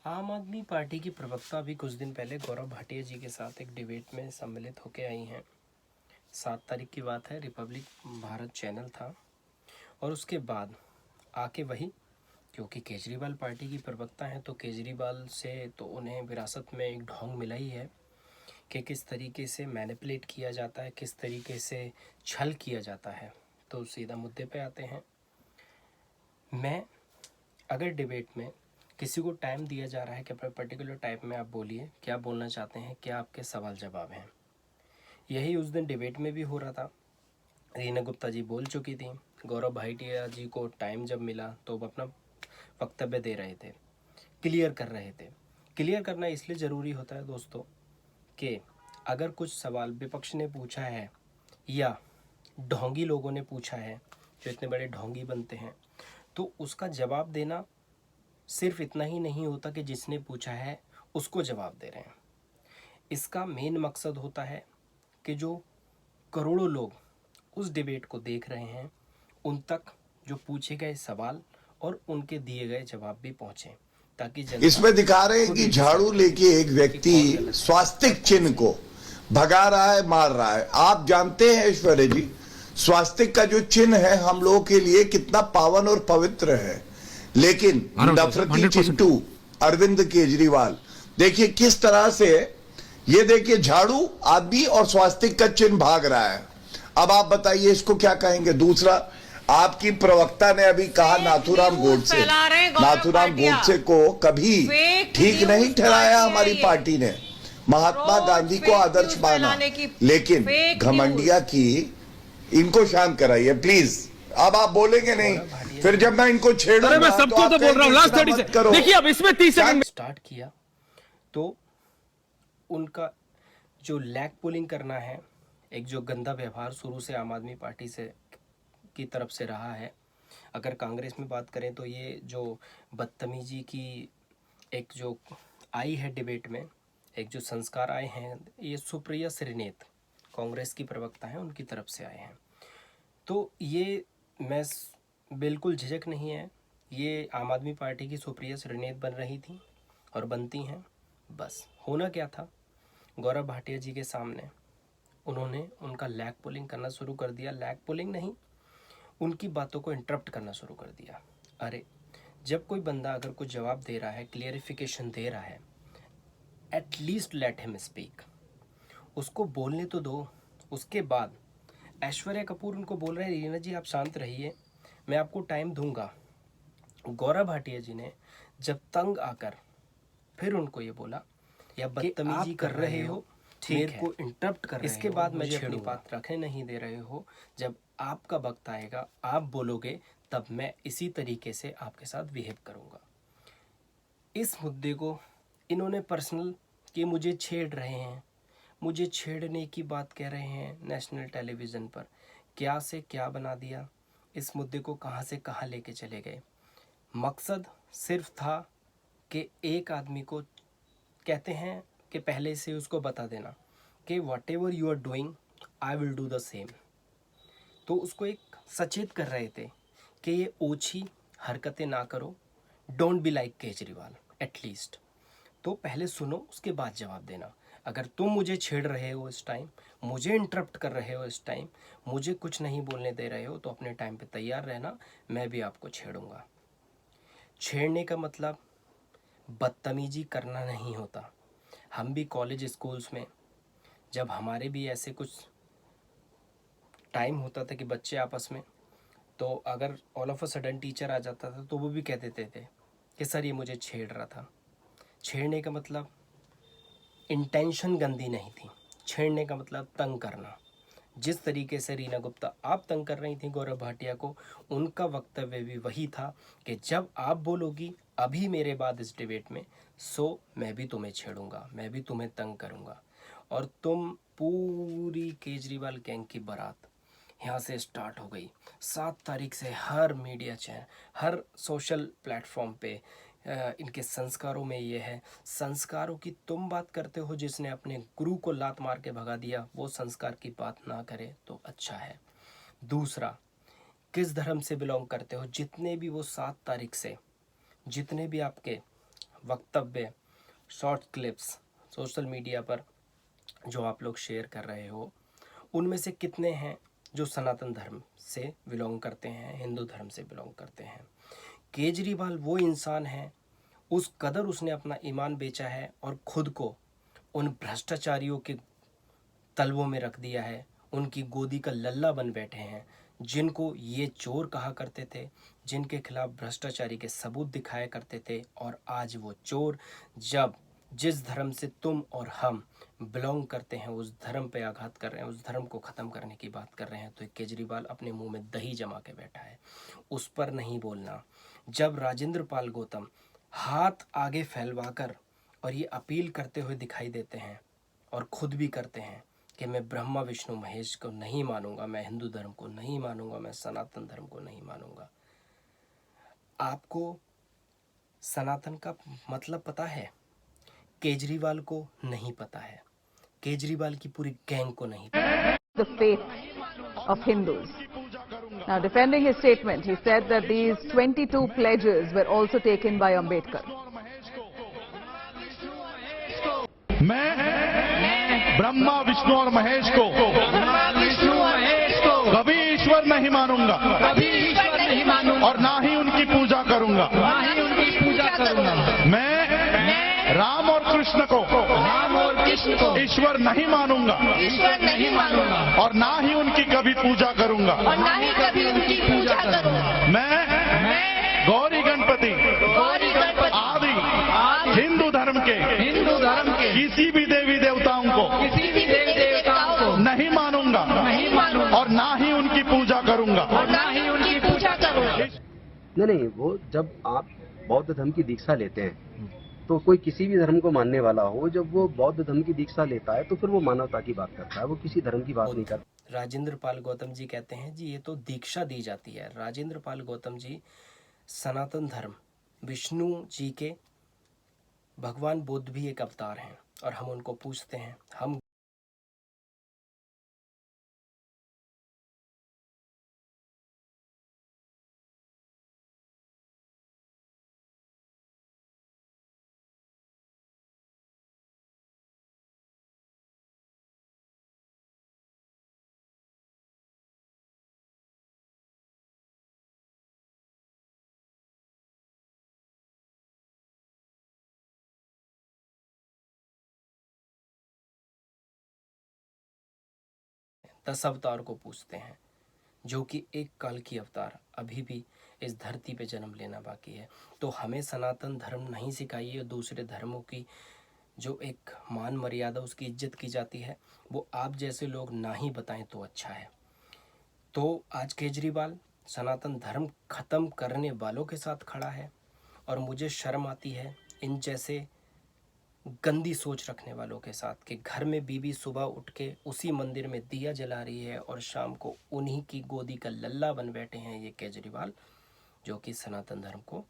आम आदमी पार्टी की प्रवक्ता अभी कुछ दिन पहले गौरव भाटिया जी के साथ एक डिबेट में सम्मिलित होकर आई हैं। 7 तारीख की बात है, रिपब्लिक भारत चैनल था। और उसके बाद आके वही, क्योंकि केजरीवाल पार्टी की प्रवक्ता हैं तो केजरीवाल से तो उन्हें विरासत में एक ढोंग मिला ही है कि किस तरीके से मैनिपुलेट किया जाता है, किस तरीके से छल किया जाता है। तो सीधा मुद्दे पे आते हैं। मैं अगर डिबेट में किसी को टाइम दिया जा रहा है कि अपने पर्टिकुलर टाइम में आप बोलिए, क्या बोलना चाहते हैं, क्या आपके सवाल जवाब हैं। यही उस दिन डिबेट में भी हो रहा था। रीना गुप्ता जी बोल चुकी थी, गौरव भाटिया जी को टाइम जब मिला तो वो अपना वक्तव्य दे रहे थे, क्लियर कर रहे थे। क्लियर करना इसलिए ज़रूरी होता है दोस्तों कि अगर कुछ सवाल विपक्ष ने पूछा है या ढोंगी लोगों ने पूछा है, जो इतने बड़े ढोंगी बनते हैं, तो उसका जवाब देना सिर्फ इतना ही नहीं होता कि जिसने पूछा है उसको जवाब दे रहे हैं। इसका मेन मकसद होता है कि जो करोड़ों लोग उस डिबेट को देख रहे हैं उन तक जो पूछे गए सवाल और उनके दिए गए जवाब भी पहुंचे, ताकि जनता इसमें दिखा रहे हैं कि झाड़ू लेके एक व्यक्ति स्वास्तिक चिन्ह को भगा रहा है, मार रहा है। आप जानते हैं ऐश्वर्य जी, स्वास्तिक का जो चिन्ह है हम लोगों के लिए कितना पावन और पवित्र है, लेकिन नफरती चिंटू अरविंद केजरीवाल देखिए किस तरह से, ये देखिए झाड़ू आदमी और स्वास्तिक का चिन्ह भाग रहा है। अब आप बताइए इसको क्या कहेंगे। दूसरा, आपकी प्रवक्ता ने अभी कहा नाथूराम गोडसे को कभी ठीक नहीं ठहराया हमारी पार्टी ने, महात्मा गांधी को आदर्श माना, लेकिन घमंडिया की इनको शांत कराइए प्लीज। अब आप बोलेंगे नहीं, फिर जब मैं इनको छेड़ूंगा मैं सबको तो बोल रहा हूं लास्ट 30 से देखिए। अब इसमें 30 सेकंड स्टार्ट किया तो उनका जो लैग पुलिंग करना है, एक जो गंदा व्यवहार शुरू से आम आदमी पार्टी से की तरफ से रहा है। अगर कांग्रेस में बात करें तो ये जो बदतमीजी की एक जो आई है डिबेट में, एक जो संस्कार आए हैं, ये सुप्रिया श्रीनेत कांग्रेस की प्रवक्ता हैं, उनकी तरफ से आए हैं। तो ये मैं बिल्कुल झिझक नहीं है, ये आम आदमी पार्टी की सुप्रिया श्रीनेत बन रही थी और बनती हैं। बस होना क्या था, गौरव भाटिया जी के सामने उन्होंने उनका लैग पुलिंग करना शुरू कर दिया। लैग पुलिंग नहीं, उनकी बातों को इंटरप्ट करना शुरू कर दिया। अरे जब कोई बंदा अगर कुछ जवाब दे रहा है, क्लियरिफिकेशन दे रहा है, एटलीस्ट लेट हिम स्पीक, उसको बोलने तो दो। उसके बाद ऐश्वर्या कपूर उनको बोल रहे हैं, रीना जी आप शांत रहिए, मैं आपको टाइम दूंगा। गौरव भाटिया जी ने जब तंग आकर फिर उनको ये बोला, या बदतमीजी कर रहे हो, मेरे को इंटरप्ट कर रहे हो, इसके बाद मुझे अपनी बात रखने नहीं दे रहे हो, जब आपका वक्त आएगा आप बोलोगे तब मैं इसी तरीके से आपके साथ बिहेव करूँगा। इस मुद्दे को इन्होंने पर्सनल कि मुझे छेड़ रहे हैं, मुझे छेड़ने की बात कह रहे हैं नेशनल टेलीविज़न पर, क्या से क्या बना दिया। इस मुद्दे को कहाँ से कहाँ लेके चले गए। मकसद सिर्फ था कि एक आदमी को कहते हैं कि पहले से उसको बता देना कि whatever you are doing I will do the same. तो उसको एक सचेत कर रहे थे कि ये ओछी हरकतें ना करो, don't be like Kejriwal at least. तो पहले सुनो, उसके बाद जवाब देना। अगर तुम मुझे छेड़ रहे हो इस टाइम, मुझे इंटरप्ट कर रहे हो इस टाइम, मुझे कुछ नहीं बोलने दे रहे हो, तो अपने टाइम पे तैयार रहना, मैं भी आपको छेड़ूंगा। छेड़ने का मतलब बदतमीजी करना नहीं होता। हम भी कॉलेज स्कूल्स में जब हमारे भी ऐसे कुछ टाइम होता था कि बच्चे आपस में, तो अगर all of a sudden teacher आ जाता था तो वो भी कह देते थे कि सर ये मुझे छेड़ रहा था। छेड़ने का मतलब इंटेंशन गंदी नहीं थी, छेड़ने का मतलब तंग करना। जिस तरीके से रीना गुप्ता आप तंग कर रही थी गौरव भाटिया को, उनका वक्तव्य भी वही था कि जब आप बोलोगी अभी मेरे बाद इस डिबेट में, सो मैं भी तुम्हें छेड़ूंगा, मैं भी तुम्हें तंग करूंगा। और तुम पूरी केजरीवाल गैंग की बारात यहाँ से स्टार्ट हो गई। 7 तारीख से हर मीडिया चैनल, हर सोशल प्लेटफॉर्म पे इनके संस्कारों में ये है। संस्कारों की तुम बात करते हो, जिसने अपने गुरु को लात मार के भगा दिया वो संस्कार की बात ना करे तो अच्छा है। दूसरा, किस धर्म से बिलोंग करते हो, जितने भी वो 7 तारीख से जितने भी आपके वक्तव्य, शॉर्ट क्लिप्स सोशल मीडिया पर जो आप लोग शेयर कर रहे हो, उनमें से कितने हैं जो सनातन धर्म से बिलोंग करते हैं, हिंदू धर्म से बिलोंग करते हैं? केजरीवाल वो इंसान है, उस कदर उसने अपना ईमान बेचा है और खुद को उन भ्रष्टाचारियों के तलवों में रख दिया है, उनकी गोदी का लल्ला बन बैठे हैं, जिनको ये चोर कहा करते थे, जिनके खिलाफ भ्रष्टाचारी के सबूत दिखाया करते थे, और आज वो चोर जब जिस धर्म से तुम और हम बिलोंग करते हैं उस धर्म पे आघात कर रहे हैं, उस धर्म को ख़त्म करने की बात कर रहे हैं, तो केजरीवाल अपने मुंह में दही जमा के बैठा है, उस पर नहीं बोलना। जब राजेंद्र पाल गौतम हाथ आगे फैलवाकर और ये अपील करते हुए दिखाई देते हैं और खुद भी करते हैं कि मैं ब्रह्मा विष्णु महेश को नहीं मानूंगा, मैं हिंदू धर्म को नहीं मानूंगा, मैं सनातन धर्म को नहीं मानूंगा। आपको सनातन का मतलब पता है? केजरीवाल को नहीं पता है, केजरीवाल की पूरी गैंग को नहीं पता। The faith of Hindus. Now, defending his statement, he said that these 22 pledges were also taken by Ambedkar. मैं ब्रह्मा विष्णु और महेश को कभी ईश्वर नहीं मानूंगा, और ना ही उनकी पूजा करूंगा। मैं राम और कृष्ण को ईश्वर नहीं मानूंगा, और ना ही उनकी कभी पूजा करूंगा। मैं गौरी गणपति आदि हिंदू धर्म के किसी भी देवी देवताओं को नहीं मानूंगा, और ना ही उनकी पूजा करूंगा। नहीं, वो जब आप बौद्ध धर्म की दीक्षा लेते हैं तो कोई किसी भी धर्म को मानने वाला हो, जब वो बौद्ध धर्म की दीक्षा लेता है तो फिर वो मानवता की बात करता है, वो किसी धर्म की बात नहीं करता। राजेंद्र पाल गौतम जी कहते हैं जी ये तो दीक्षा दी जाती है। राजेंद्र पाल गौतम जी सनातन धर्म, विष्णु जी के भगवान बुद्ध भी एक अवतार हैं, और हम उनको पूछते हैं, हम दस अवतार को पूछते हैं, जो कि एक काल की अवतार अभी भी इस धरती पे जन्म लेना बाकी है। तो हमें सनातन धर्म नहीं सिखाइए, दूसरे धर्मों की जो एक मान मर्यादा उसकी इज्जत की जाती है वो आप जैसे लोग ना ही बताएं तो अच्छा है। तो आज केजरीवाल सनातन धर्म ख़त्म करने वालों के साथ खड़ा है, और मुझे शर्म आती है इन जैसे गंदी सोच रखने वालों के साथ कि घर में बीवी सुबह उठ के उसी मंदिर में दिया जला रही है और शाम को उन्हीं की गोदी का लल्ला बन बैठे हैं ये केजरीवाल, जो कि सनातन धर्म को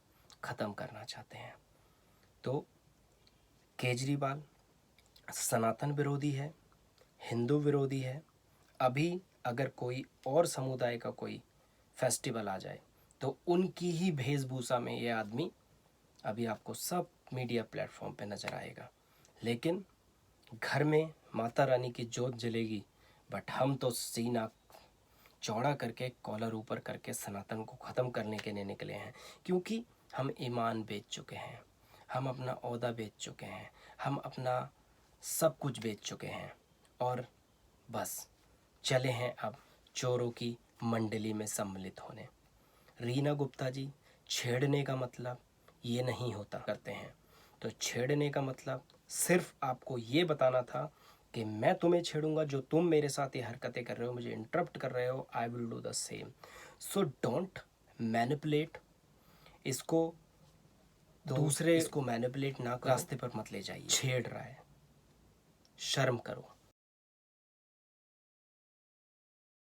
ख़त्म करना चाहते हैं। तो केजरीवाल सनातन विरोधी है, हिंदू विरोधी है। अभी अगर कोई और समुदाय का कोई फेस्टिवल आ जाए तो उनकी ही वेशभूषा में ये आदमी अभी आपको सब मीडिया प्लेटफॉर्म पे नज़र आएगा। लेकिन घर में माता रानी की जोत जलेगी, बट हम तो सीना चौड़ा करके कॉलर ऊपर करके सनातन को ख़त्म करने के लिए निकले हैं, क्योंकि हम ईमान बेच चुके हैं, हम अपना ओहदा बेच चुके हैं, हम अपना सब कुछ बेच चुके हैं, और बस चले हैं अब चोरों की मंडली में सम्मिलित होने। रीना गुप्ता जी, छेड़ने का मतलब ये नहीं होता करते हैं। तो छेड़ने का मतलब सिर्फ आपको ये बताना था कि मैं तुम्हें छेड़ूंगा, जो तुम मेरे साथ ये हरकतें कर रहे हो, मुझे इंटरप्ट कर रहे हो, आई will do the same. So don't manipulate इसको, दूसरे इसको मैनिपुलेट ना करो, रास्ते पर मत ले जाइए। छेड़ रहा है, शर्म करो।